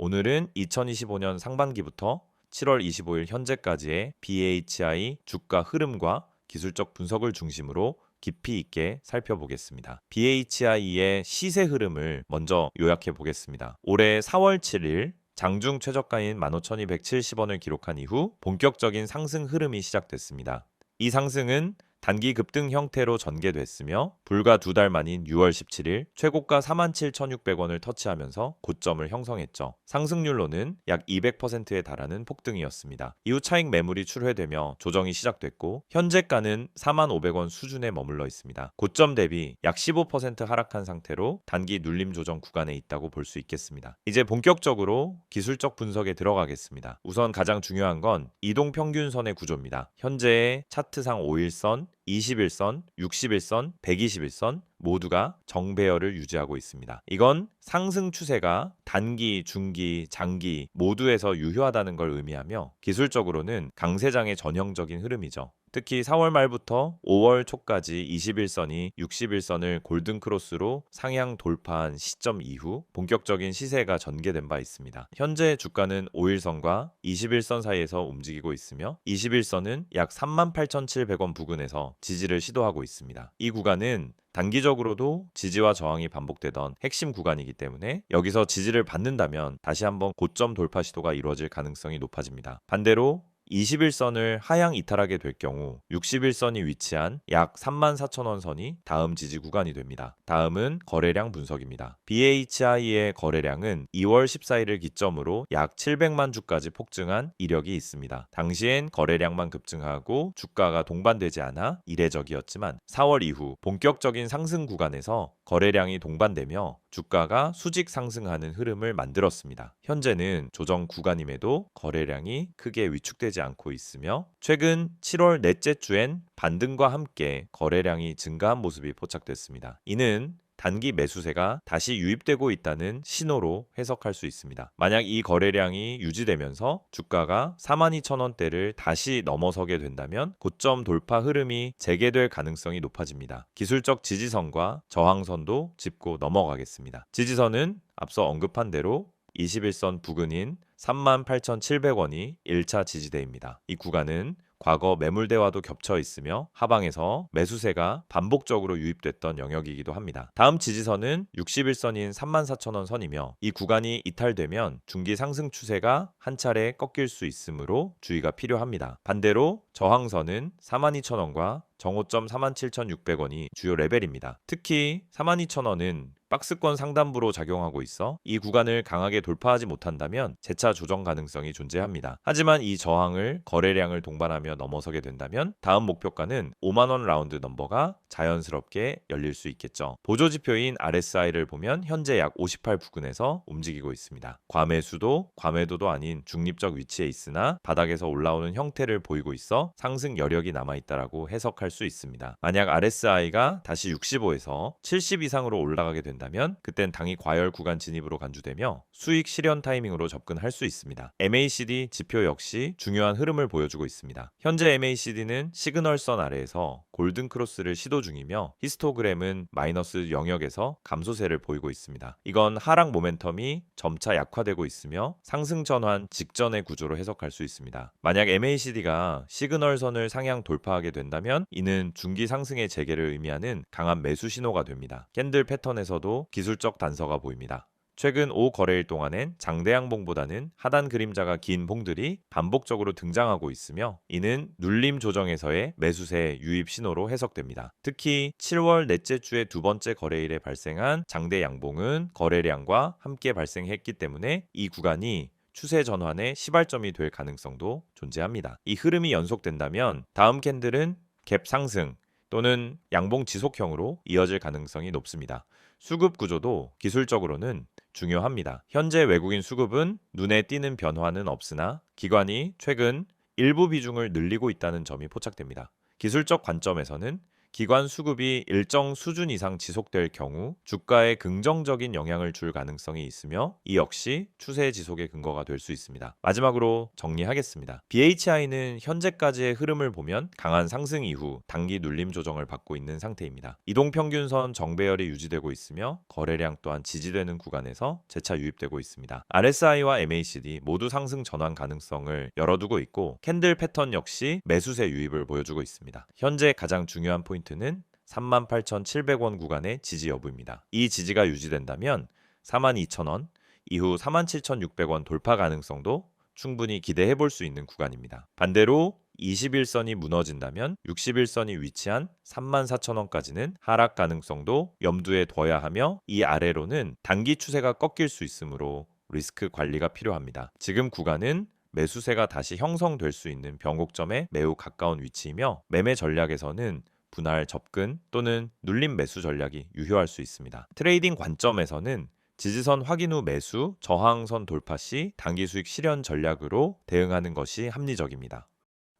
오늘은 2025년 상반기부터 7월 25일 현재까지의 BHI 주가 흐름과 기술적 분석을 중심으로 깊이 있게 살펴보겠습니다. BHI의 시세 흐름을 먼저 요약해 보겠습니다. 올해 4월 7일 장중 최저가인 15,270원을 기록한 이후 본격적인 상승 흐름이 시작됐습니다. 이 상승은 단기 급등 형태로 전개됐으며 불과 2달 만인 6월 17일 최고가 47,600원을 터치하면서 고점을 형성했죠. 상승률로는 약 200%에 달하는 폭등이었습니다. 이후 차익 매물이 출회되며 조정이 시작됐고 현재가는 45,000원 수준에 머물러 있습니다. 고점 대비 약 15% 하락한 상태로 단기 눌림 조정 구간에 있다고 볼 수 있겠습니다. 이제 본격적으로 기술적 분석에 들어가겠습니다. 우선 가장 중요한 건 이동평균선의 구조입니다. 현재의 차트상 5일선, 21선, 61선, 121선 모두가 정배열을 유지하고 있습니다. 이건 상승 추세가 단기, 중기, 장기 모두에서 유효하다는 걸 의미하며 기술적으로는 강세장의 전형적인 흐름이죠. 특히 4월 말부터 5월 초까지 21선이 61선을 골든크로스로 상향 돌파한 시점 이후 본격적인 시세가 전개된 바 있습니다. 현재 주가는 5일선과 21선 사이에서 움직이고 있으며 21선은 약 38,700원 부근에서 지지를 시도하고 있습니다. 이 구간은 단기적으로도 지지와 저항이 반복되던 핵심 구간이기 때문에 여기서 지지를 받는다면 다시 한번 고점 돌파 시도가 이루어질 가능성이 높아집니다. 반대로 21선을 하향 이탈하게 될 경우 61선이 위치한 약 34,000원 선이 다음 지지 구간이 됩니다. 다음은 거래량 분석입니다. BHI의 거래량은 2월 14일을 기점으로 약 700만 주까지 폭증한 이력이 있습니다. 당시엔 거래량만 급증하고 주가가 동반되지 않아 이례적이었지만 4월 이후 본격적인 상승 구간에서 거래량이 동반되며 주가가 수직 상승하는 흐름을 만들었습니다. 현재는 조정 구간임에도 거래량이 크게 위축되지 않고 있으며 최근 7월 넷째 주엔 반등과 함께 거래량이 증가한 모습이 포착됐습니다. 이는 단기 매수세가 다시 유입되고 있다는 신호로 해석할 수 있습니다. 만약 이 거래량이 유지되면서 주가가 42,000원대를 다시 넘어서게 된다면 고점 돌파 흐름이 재개될 가능성이 높아집니다. 기술적 지지선과 저항선도 짚고 넘어가겠습니다. 지지선은 앞서 언급한 대로 21선 부근인 38,700원이 1차 지지대입니다. 이 구간은 과거 매물대와도 겹쳐 있으며 하방에서 매수세가 반복적으로 유입됐던 영역이기도 합니다. 다음 지지선은 61선인 34,000원 선이며 이 구간이 이탈되면 중기 상승 추세가 한 차례 꺾일 수 있으므로 주의가 필요합니다. 반대로 저항선은 42,000원과 정오점 47,600원이 주요 레벨입니다. 특히 42,000원은 박스권 상단부로 작용하고 있어 이 구간을 강하게 돌파하지 못한다면 재차 조정 가능성이 존재합니다. 하지만 이 저항을 거래량을 동반하며 넘어서게 된다면 다음 목표가는 5만원 라운드 넘버가 자연스럽게 열릴 수 있겠죠. 보조지표인 RSI를 보면 현재 약 58 부근에서 움직이고 있습니다. 과매수도 과매도도 아닌 중립적 위치에 있으나 바닥에서 올라오는 형태를 보이고 있어 상승 여력이 남아있다라고 해석할 수 있습니다. 만약 RSI가 다시 65에서 70 이상으로 올라가게 된다면 그땐 당이 과열 구간 진입으로 간주되며 수익 실현 타이밍으로 접근할 수 있습니다. MACD 지표 역시 중요한 흐름을 보여주고 있습니다. 현재 MACD는 시그널선 아래에서 골든크로스를 시도 중이며 히스토그램은 마이너스 영역에서 감소세를 보이고 있습니다. 이건 하락 모멘텀이 점차 약화되고 있으며 상승 전환 직전의 구조로 해석할 수 있습니다. 만약 MACD가 시그널선을 상향 돌파하게 된다면 이는 중기 상승의 재개를 의미하는 강한 매수 신호가 됩니다. 캔들 패턴에서도 기술적 단서가 보입니다. 최근 5거래일 동안엔 장대양봉보다는 하단 그림자가 긴 봉들이 반복적으로 등장하고 있으며 이는 눌림 조정에서의 매수세 유입 신호로 해석됩니다. 특히 7월 넷째 주의 두 번째 거래일에 발생한 장대양봉은 거래량과 함께 발생했기 때문에 이 구간이 추세 전환의 시발점이 될 가능성도 존재합니다. 이 흐름이 연속된다면 다음 캔들은 갭 상승 또는 양봉 지속형으로 이어질 가능성이 높습니다. 수급 구조도 기술적으로는 중요합니다. 현재 외국인 수급은 눈에 띄는 변화는 없으나 기관이 최근 일부 비중을 늘리고 있다는 점이 포착됩니다. 기술적 관점에서는 기관 수급이 일정 수준 이상 지속될 경우 주가에 긍정적인 영향을 줄 가능성이 있으며 이 역시 추세 지속의 근거가 될 수 있습니다. 마지막으로 정리하겠습니다. BHI는 현재까지의 흐름을 보면 강한 상승 이후 단기 눌림 조정을 받고 있는 상태입니다. 이동평균선 정배열이 유지되고 있으며 거래량 또한 지지되는 구간에서 재차 유입되고 있습니다. RSI와 MACD 모두 상승 전환 가능성을 열어두고 있고 캔들 패턴 역시 매수세 유입을 보여주고 있습니다. 현재 가장 중요한 포인트는 38,700원 구간의 지지 여부입니다. 이 지지가 유지된다면 42,000원, 이후 47,600원 돌파 가능성도 충분히 기대해 볼 수 있는 구간입니다. 반대로 21선이 무너진다면 61선이 위치한 34,000원까지는 하락 가능성도 염두에 둬야 하며 이 아래로는 단기 추세가 꺾일 수 있으므로 리스크 관리가 필요합니다. 지금 구간은 매수세가 다시 형성될 수 있는 변곡점에 매우 가까운 위치이며 매매 전략에서는 분할 접근 또는 눌림 매수 전략이 유효할 수 있습니다. 트레이딩 관점에서는 지지선 확인 후 매수, 저항선 돌파 시 단기 수익 실현 전략으로 대응하는 것이 합리적입니다.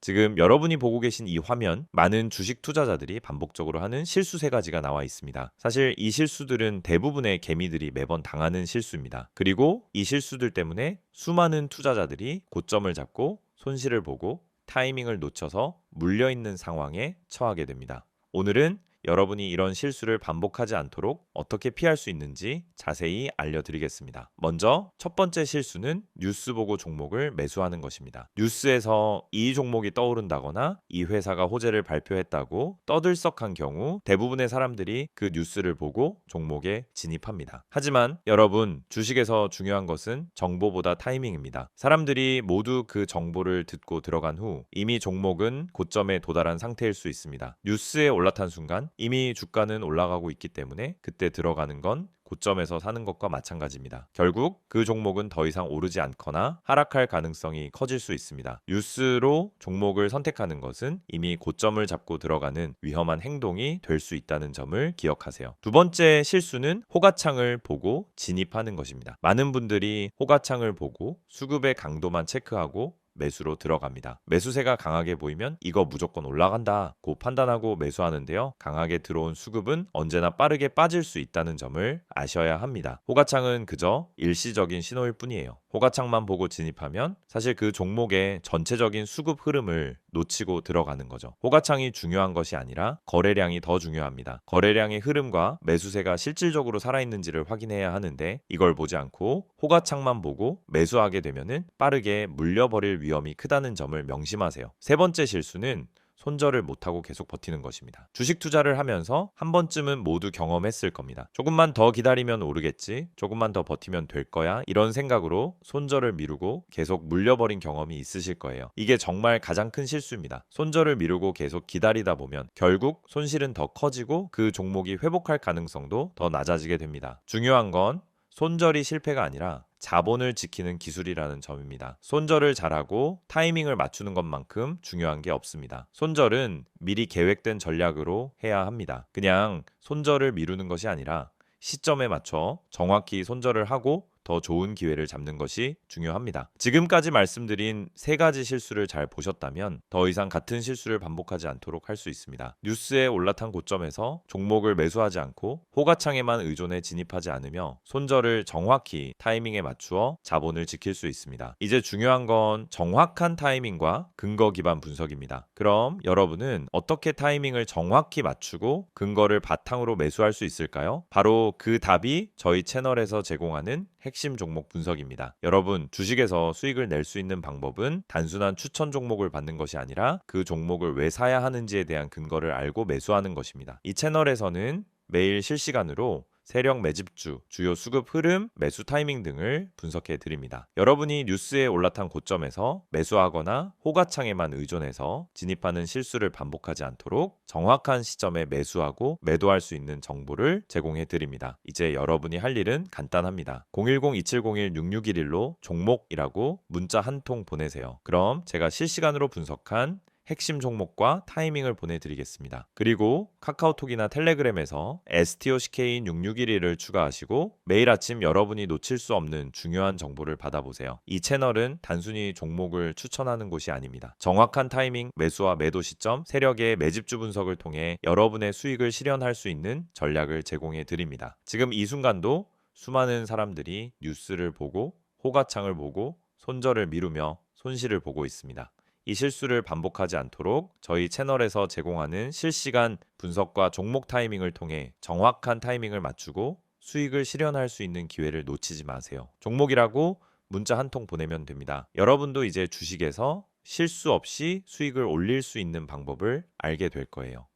지금 여러분이 보고 계신 이 화면, 많은 주식 투자자들이 반복적으로 하는 실수 3가지가 나와 있습니다. 사실 이 실수들은 대부분의 개미들이 매번 당하는 실수입니다. 그리고 이 실수들 때문에 수많은 투자자들이 고점을 잡고 손실을 보고 타이밍을 놓쳐서 물려있는 상황에 처하게 됩니다. 오늘은 여러분이 이런 실수를 반복하지 않도록 어떻게 피할 수 있는지 자세히 알려드리겠습니다. 먼저 첫 번째 실수는 뉴스 보고 종목을 매수하는 것입니다. 뉴스에서 이 종목이 떠오른다거나 이 회사가 호재를 발표했다고 떠들썩한 경우 대부분의 사람들이 그 뉴스를 보고 종목에 진입합니다. 하지만 여러분, 주식에서 중요한 것은 정보보다 타이밍입니다. 사람들이 모두 그 정보를 듣고 들어간 후 이미 종목은 고점에 도달한 상태일 수 있습니다. 뉴스에 올라탄 순간 이미 주가는 올라가고 있기 때문에 그때 들어가는 건 고점에서 사는 것과 마찬가지입니다. 결국 그 종목은 더 이상 오르지 않거나 하락할 가능성이 커질 수 있습니다. 뉴스로 종목을 선택하는 것은 이미 고점을 잡고 들어가는 위험한 행동이 될 수 있다는 점을 기억하세요. 두 번째 실수는 호가창을 보고 진입하는 것입니다. 많은 분들이 호가창을 보고 수급의 강도만 체크하고 매수로 들어갑니다. 매수세가 강하게 보이면 이거 무조건 올라간다고 판단하고 매수하는데요. 강하게 들어온 수급은 언제나 빠르게 빠질 수 있다는 점을 아셔야 합니다. 호가창은 그저 일시적인 신호일 뿐이에요. 호가창만 보고 진입하면 사실 그 종목의 전체적인 수급 흐름을 놓치고 들어가는 거죠. 호가창이 중요한 것이 아니라 거래량이 더 중요합니다. 거래량의 흐름과 매수세가 실질적으로 살아있는지를 확인해야 하는데 이걸 보지 않고 호가창만 보고 매수하게 되면은 빠르게 물려버릴 위험이 크다는 점을 명심하세요. 세 번째 실수는 손절을 못하고 계속 버티는 것입니다. 주식 투자를 하면서 한 번쯤은 모두 경험했을 겁니다. 조금만 더 기다리면 오르겠지, 조금만 더 버티면 될 거야, 이런 생각으로 손절을 미루고 계속 물려버린 경험이 있으실 거예요. 이게 정말 가장 큰 실수입니다. 손절을 미루고 계속 기다리다 보면 결국 손실은 더 커지고 그 종목이 회복할 가능성도 더 낮아지게 됩니다. 중요한 건 손절이 실패가 아니라 자본을 지키는 기술이라는 점입니다. 손절을 잘하고 타이밍을 맞추는 것만큼 중요한 게 없습니다. 손절은 미리 계획된 전략으로 해야 합니다. 그냥 손절을 미루는 것이 아니라 시점에 맞춰 정확히 손절을 하고 더 좋은 기회를 잡는 것이 중요합니다. 지금까지 말씀드린 3가지 실수를 잘 보셨다면 더 이상 같은 실수를 반복하지 않도록 할 수 있습니다. 뉴스에 올라탄 고점에서 종목을 매수하지 않고 호가창에만 의존해 진입하지 않으며 손절을 정확히 타이밍에 맞추어 자본을 지킬 수 있습니다. 이제 중요한 건 정확한 타이밍과 근거 기반 분석입니다. 그럼 여러분은 어떻게 타이밍을 정확히 맞추고 근거를 바탕으로 매수할 수 있을까요? 바로 그 답이 저희 채널에서 제공하는 핵심 종목 분석입니다. 여러분, 주식에서 수익을 낼 수 있는 방법은 단순한 추천 종목을 받는 것이 아니라 그 종목을 왜 사야 하는지에 대한 근거를 알고 매수하는 것입니다. 이 채널에서는 매일 실시간으로 세력 매집주, 주요 수급 흐름, 매수 타이밍 등을 분석해 드립니다. 여러분이 뉴스에 올라탄 고점에서 매수하거나 호가창에만 의존해서 진입하는 실수를 반복하지 않도록 정확한 시점에 매수하고 매도할 수 있는 정보를 제공해 드립니다. 이제 여러분이 할 일은 간단합니다. 010-2701-6611로 종목이라고 문자 한 통 보내세요. 그럼 제가 실시간으로 분석한 핵심 종목과 타이밍을 보내드리겠습니다. 그리고 카카오톡이나 텔레그램에서 STOCK인 6611을 추가하시고 매일 아침 여러분이 놓칠 수 없는 중요한 정보를 받아보세요. 이 채널은 단순히 종목을 추천하는 곳이 아닙니다. 정확한 타이밍, 매수와 매도 시점, 세력의 매집주 분석을 통해 여러분의 수익을 실현할 수 있는 전략을 제공해 드립니다. 지금 이 순간도 수많은 사람들이 뉴스를 보고 호가창을 보고 손절을 미루며 손실을 보고 있습니다. 이 실수를 반복하지 않도록 저희 채널에서 제공하는 실시간 분석과 종목 타이밍을 통해 정확한 타이밍을 맞추고 수익을 실현할 수 있는 기회를 놓치지 마세요. 종목이라고 문자 한 통 보내면 됩니다. 여러분도 이제 주식에서 실수 없이 수익을 올릴 수 있는 방법을 알게 될 거예요.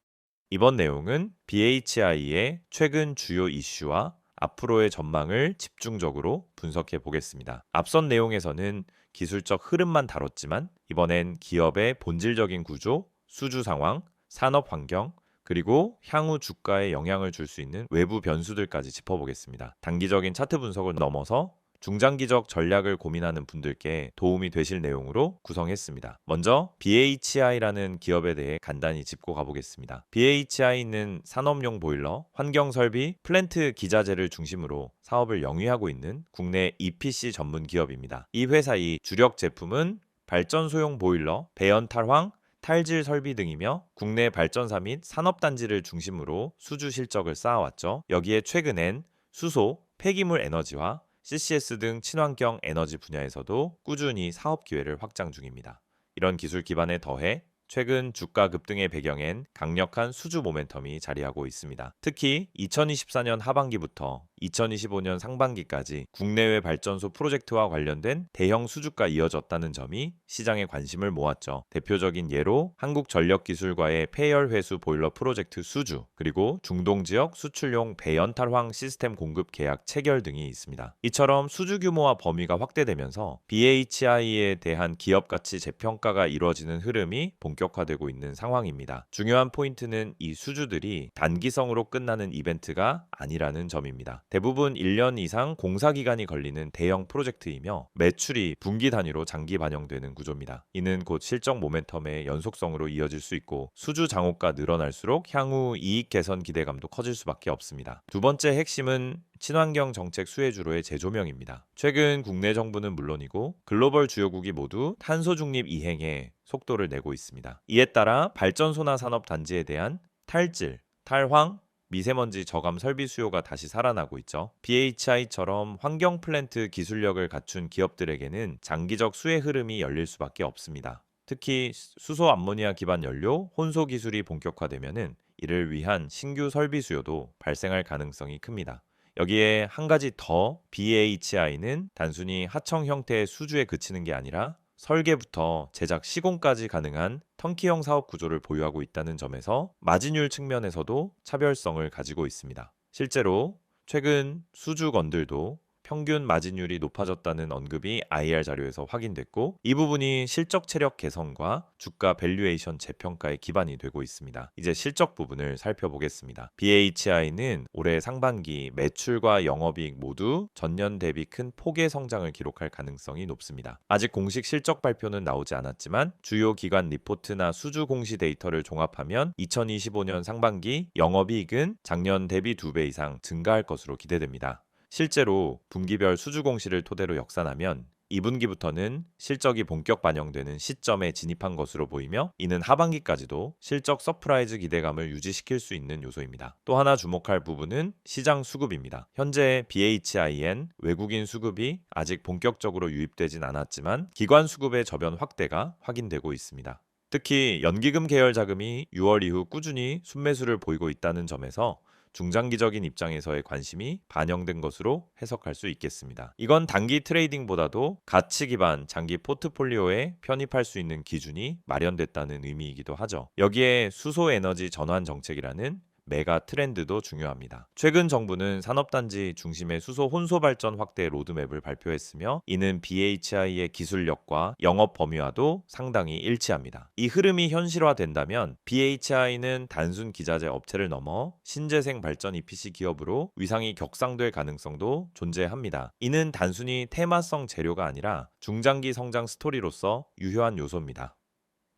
이번 내용은 BHI의 최근 주요 이슈와 앞으로의 전망을 집중적으로 분석해 보겠습니다. 앞선 내용에서는 기술적 흐름만 다뤘지만 이번엔 기업의 본질적인 구조, 수주 상황, 산업 환경, 그리고 향후 주가에 영향을 줄 수 있는 외부 변수들까지 짚어보겠습니다. 단기적인 차트 분석을 넘어서 중장기적 전략을 고민하는 분들께 도움이 되실 내용으로 구성했습니다. 먼저 BHI라는 기업에 대해 간단히 짚고 가보겠습니다. BHI는 산업용 보일러, 환경설비, 플랜트 기자재를 중심으로 사업을 영위하고 있는 국내 EPC 전문 기업입니다. 이 회사의 주력 제품은 발전소용 보일러, 배연 탈황, 탈질 설비 등이며 국내 발전사 및 산업단지를 중심으로 수주 실적을 쌓아왔죠. 여기에 최근엔 수소, 폐기물 에너지와 CCS 등 친환경 에너지 분야에서도 꾸준히 사업 기회를 확장 중입니다. 이런 기술 기반에 더해 최근 주가 급등의 배경엔 강력한 수주 모멘텀이 자리하고 있습니다. 특히 2024년 하반기부터 2025년 상반기까지 국내외 발전소 프로젝트와 관련된 대형 수주가 이어졌다는 점이 시장의 관심을 모았죠. 대표적인 예로 한국전력기술과의 폐열회수 보일러 프로젝트 수주, 그리고 중동 지역 수출용 배연탈황 시스템 공급 계약 체결 등이 있습니다. 이처럼 수주 규모와 범위가 확대되면서 BHI에 대한 기업 가치 재평가가 이루어지는 흐름이 본격화되고 있는 상황입니다. 중요한 포인트는 이 수주들이 단기성으로 끝나는 이벤트가 아니라는 점입니다. 대부분 1년 이상 공사 기간이 걸리는 대형 프로젝트이며 매출이 분기 단위로 장기 반영되는 구조입니다. 이는 곧 실적 모멘텀의 연속성으로 이어질 수 있고 수주 장호가 늘어날수록 향후 이익 개선 기대감도 커질 수밖에 없습니다. 두 번째 핵심은 친환경 정책 수혜주로의 재조명입니다. 최근 국내 정부는 물론이고 글로벌 주요국이 모두 탄소 중립 이행에 속도를 내고 있습니다. 이에 따라 발전소나 산업 단지에 대한 탈질, 탈황, 미세먼지 저감 설비 수요가 다시 살아나고 있죠. BHI처럼 환경 플랜트 기술력을 갖춘 기업들에게는 장기적 수혜 흐름이 열릴 수밖에 없습니다. 특히 수소 암모니아 기반 연료 혼소 기술이 본격화되면은 이를 위한 신규 설비 수요도 발생할 가능성이 큽니다. 여기에 한 가지 더 BHI는 단순히 하청 형태의 수주에 그치는 게 아니라 설계부터 제작 시공까지 가능한 턴키형 사업 구조를 보유하고 있다는 점에서 마진율 측면에서도 차별성을 가지고 있습니다. 실제로 최근 수주건들도 평균 마진율이 높아졌다는 언급이 IR 자료에서 확인됐고 이 부분이 실적 체력 개선과 주가 밸류에이션 재평가의 기반이 되고 있습니다. 이제 실적 부분을 살펴보겠습니다. BHI는 올해 상반기 매출과 영업이익 모두 전년 대비 큰 폭의 성장을 기록할 가능성이 높습니다. 아직 공식 실적 발표는 나오지 않았지만 주요 기관 리포트나 수주 공시 데이터를 종합하면 2025년 상반기 영업이익은 작년 대비 2배 이상 증가할 것으로 기대됩니다. 실제로 분기별 수주 공시를 토대로 역산하면 2분기부터는 실적이 본격 반영되는 시점에 진입한 것으로 보이며 이는 하반기까지도 실적 서프라이즈 기대감을 유지시킬 수 있는 요소입니다. 또 하나 주목할 부분은 시장 수급입니다. 현재 BHIN 외국인 수급이 아직 본격적으로 유입되진 않았지만 기관 수급의 저변 확대가 확인되고 있습니다. 특히 연기금 계열 자금이 6월 이후 꾸준히 순매수를 보이고 있다는 점에서 중장기적인 입장에서의 관심이 반영된 것으로 해석할 수 있겠습니다. 이건 단기 트레이딩보다도 가치 기반 장기 포트폴리오에 편입할 수 있는 기준이 마련됐다는 의미이기도 하죠. 여기에 수소 에너지 전환 정책이라는 메가 트렌드도 중요합니다. 최근 정부는 산업단지 중심의 수소 혼소 발전 확대 로드맵을 발표했으며 이는 BHI의 기술력과 영업 범위와도 상당히 일치합니다. 이 흐름이 현실화된다면 BHI는 단순 기자재 업체를 넘어 신재생 발전 EPC 기업으로 위상이 격상될 가능성도 존재합니다. 이는 단순히 테마성 재료가 아니라 중장기 성장 스토리로서 유효한 요소입니다.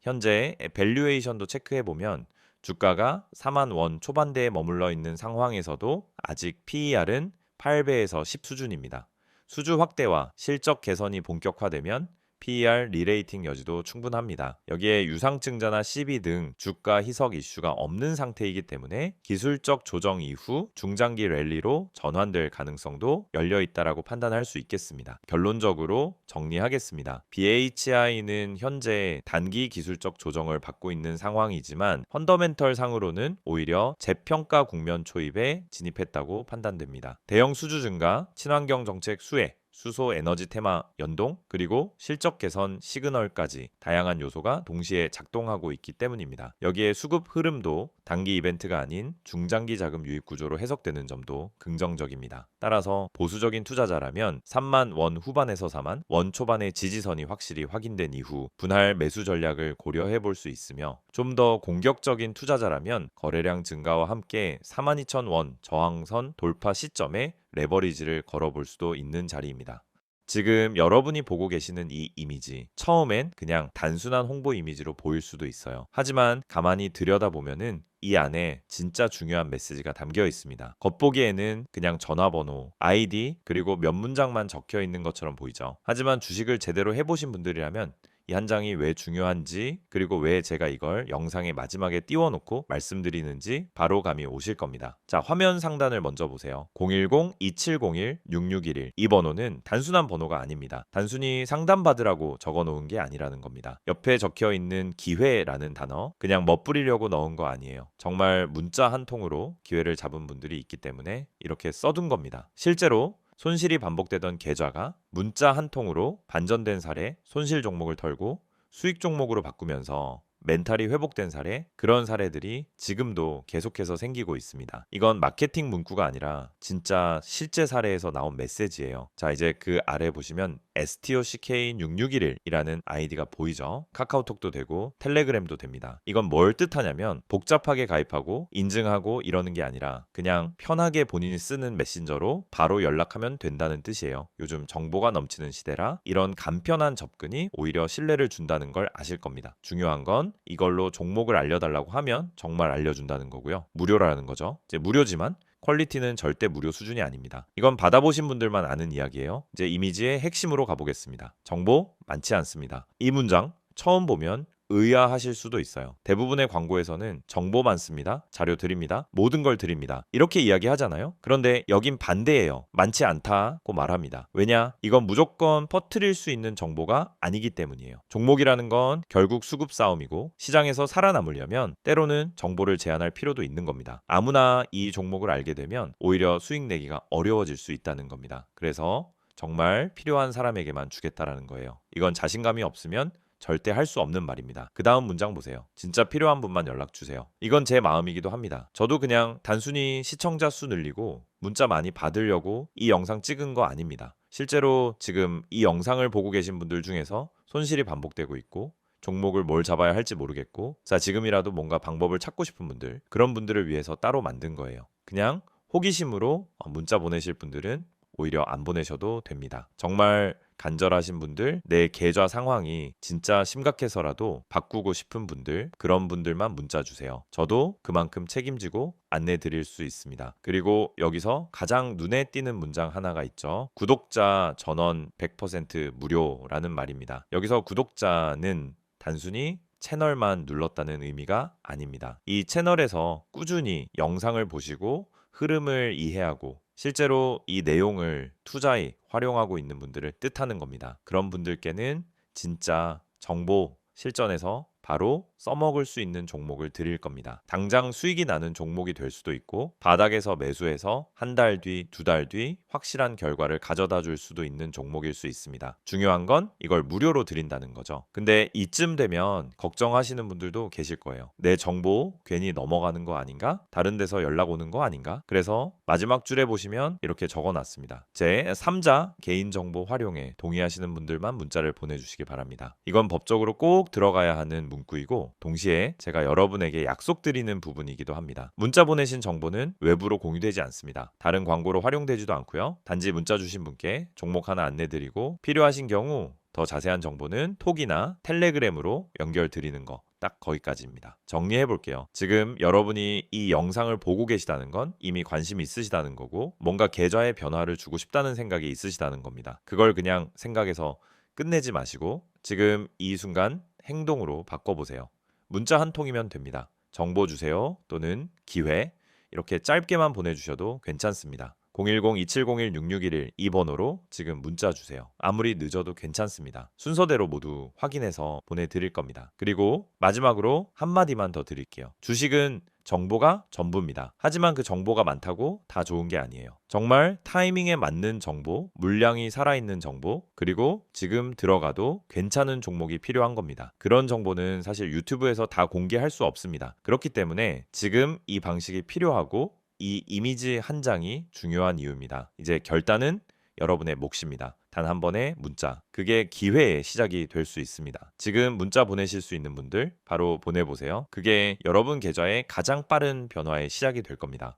현재 밸류에이션도 체크해 보면 주가가 4만 원 초반대에 머물러 있는 상황에서도 아직 PER은 8배에서 10 수준입니다. 수주 확대와 실적 개선이 본격화되면 PER 리레이팅 여지도 충분합니다. 여기에 유상증자나 CB 등 주가 희석 이슈가 없는 상태이기 때문에 기술적 조정 이후 중장기 랠리로 전환될 가능성도 열려 있다라고 판단할 수 있겠습니다. 결론적으로 정리하겠습니다. BHI는 현재 단기 기술적 조정을 받고 있는 상황이지만 펀더멘털 상으로는 오히려 재평가 국면 초입에 진입했다고 판단됩니다. 대형 수주 증가, 친환경 정책 수혜, 수소 에너지 테마 연동, 그리고 실적 개선 시그널까지 다양한 요소가 동시에 작동하고 있기 때문입니다. 여기에 수급 흐름도 단기 이벤트가 아닌 중장기 자금 유입 구조로 해석되는 점도 긍정적입니다. 따라서 보수적인 투자자라면 3만 원 후반에서 4만 원 초반의 지지선이 확실히 확인된 이후 분할 매수 전략을 고려해 볼 수 있으며, 좀 더 공격적인 투자자라면 거래량 증가와 함께 42,000원 저항선 돌파 시점에 레버리지를 걸어볼 수도 있는 자리입니다. 지금 여러분이 보고 계시는 이 이미지, 처음엔 그냥 단순한 홍보 이미지로 보일 수도 있어요. 하지만 가만히 들여다보면은 이 안에 진짜 중요한 메시지가 담겨 있습니다. 겉보기에는 그냥 전화번호, 아이디, 그리고 몇 문장만 적혀 있는 것처럼 보이죠. 하지만 주식을 제대로 해보신 분들이라면 이 한 장이 왜 중요한지, 그리고 왜 제가 이걸 영상의 마지막에 띄워놓고 말씀드리는지 바로 감이 오실 겁니다. 자, 화면 상단을 먼저 보세요. 010-2701-6611. 이 번호는 단순한 번호가 아닙니다. 단순히 상담받으라고 적어놓은 게 아니라는 겁니다. 옆에 적혀 있는 기회라는 단어, 그냥 멋부리려고 넣은 거 아니에요. 정말 문자 한 통으로 기회를 잡은 분들이 있기 때문에 이렇게 써둔 겁니다. 실제로 손실이 반복되던 계좌가 문자 한 통으로 반전된 사례, 손실 종목을 털고 수익 종목으로 바꾸면서 멘탈이 회복된 사례, 그런 사례들이 지금도 계속해서 생기고 있습니다. 이건 마케팅 문구가 아니라 진짜 실제 사례에서 나온 메시지예요. 자, 이제 그 아래 보시면 STOCK6611이라는 아이디가 보이죠? 카카오톡도 되고 텔레그램도 됩니다. 이건 뭘 뜻하냐면 복잡하게 가입하고 인증하고 이러는 게 아니라 그냥 편하게 본인이 쓰는 메신저로 바로 연락하면 된다는 뜻이에요. 요즘 정보가 넘치는 시대라 이런 간편한 접근이 오히려 신뢰를 준다는 걸 아실 겁니다. 중요한 건 이걸로 종목을 알려달라고 하면 정말 알려준다는 거고요. 무료라는 거죠. 이제 무료지만 퀄리티는 절대 무료 수준이 아닙니다. 이건 받아보신 분들만 아는 이야기예요. 이제 이미지의 핵심으로 가보겠습니다. 정보 많지 않습니다. 이 문장 처음 보면 의아하실 수도 있어요. 대부분의 광고에서는 정보 많습니다, 자료 드립니다, 모든 걸 드립니다, 이렇게 이야기하잖아요. 그런데 여긴 반대예요. 많지 않다고 말합니다. 왜냐? 이건 무조건 퍼뜨릴 수 있는 정보가 아니기 때문이에요. 종목이라는 건 결국 수급 싸움이고 시장에서 살아남으려면 때로는 정보를 제한할 필요도 있는 겁니다. 아무나 이 종목을 알게 되면 오히려 수익 내기가 어려워질 수 있다는 겁니다. 그래서 정말 필요한 사람에게만 주겠다라는 거예요. 이건 자신감이 없으면 절대 할 수 없는 말입니다. 그 다음 문장 보세요. 진짜 필요한 분만 연락 주세요. 이건 제 마음이기도 합니다. 저도 그냥 단순히 시청자 수 늘리고 문자 많이 받으려고 이 영상 찍은 거 아닙니다. 실제로 지금 이 영상을 보고 계신 분들 중에서 손실이 반복되고 있고 종목을 뭘 잡아야 할지 모르겠고, 자, 지금이라도 뭔가 방법을 찾고 싶은 분들, 그런 분들을 위해서 따로 만든 거예요. 그냥 호기심으로 문자 보내실 분들은 오히려 안 보내셔도 됩니다. 정말 간절하신 분들, 내 계좌 상황이 진짜 심각해서라도 바꾸고 싶은 분들, 그런 분들만 문자 주세요. 저도 그만큼 책임지고 안내 드릴 수 있습니다. 그리고 여기서 가장 눈에 띄는 문장 하나가 있죠. 구독자 전원 100% 무료라는 말입니다. 여기서 구독자는 단순히 채널만 눌렀다는 의미가 아닙니다. 이 채널에서 꾸준히 영상을 보시고 흐름을 이해하고 실제로 이 내용을 투자에 활용하고 있는 분들을 뜻하는 겁니다. 그런 분들께는 진짜 정보 실전에서 바로 써먹을 수 있는 종목을 드릴 겁니다. 당장 수익이 나는 종목이 될 수도 있고 바닥에서 매수해서 한 달 뒤, 두 달 뒤 확실한 결과를 가져다 줄 수도 있는 종목일 수 있습니다. 중요한 건 이걸 무료로 드린다는 거죠. 근데 이쯤 되면 걱정하시는 분들도 계실 거예요. 내 정보 괜히 넘어가는 거 아닌가? 다른 데서 연락 오는 거 아닌가? 그래서 마지막 줄에 보시면 이렇게 적어놨습니다. 제 3자 개인정보 활용에 동의하시는 분들만 문자를 보내주시기 바랍니다. 이건 법적으로 꼭 들어가야 하는 문구이고 동시에 제가 여러분에게 약속드리는 부분이기도 합니다. 문자 보내신 정보는 외부로 공유되지 않습니다. 다른 광고로 활용되지도 않고요. 단지 문자 주신 분께 종목 하나 안내드리고 필요하신 경우 더 자세한 정보는 톡이나 텔레그램으로 연결드리는 거 딱 거기까지입니다. 정리해 볼게요. 지금 여러분이 이 영상을 보고 계시다는 건 이미 관심이 있으시다는 거고 뭔가 계좌의 변화를 주고 싶다는 생각이 있으시다는 겁니다. 그걸 그냥 생각해서 끝내지 마시고 지금 이 순간 행동으로 바꿔보세요. 문자 한 통이면 됩니다. 정보 주세요 또는 기회 이렇게 짧게만 보내주셔도 괜찮습니다. 010-2701-6611 이 번호로 지금 문자 주세요. 아무리 늦어도 괜찮습니다. 순서대로 모두 확인해서 보내드릴 겁니다. 그리고 마지막으로 한마디만 더 드릴게요. 주식은 정보가 전부입니다. 하지만 그 정보가 많다고 다 좋은 게 아니에요. 정말 타이밍에 맞는 정보, 물량이 살아있는 정보, 그리고 지금 들어가도 괜찮은 종목이 필요한 겁니다. 그런 정보는 사실 유튜브에서 다 공개할 수 없습니다. 그렇기 때문에 지금 이 방식이 필요하고 이 이미지 한 장이 중요한 이유입니다. 이제 결단은 여러분의 몫입니다. 단 한 번의 문자. 그게 기회의 시작이 될 수 있습니다. 지금 문자 보내실 수 있는 분들 바로 보내보세요. 그게 여러분 계좌의 가장 빠른 변화의 시작이 될 겁니다.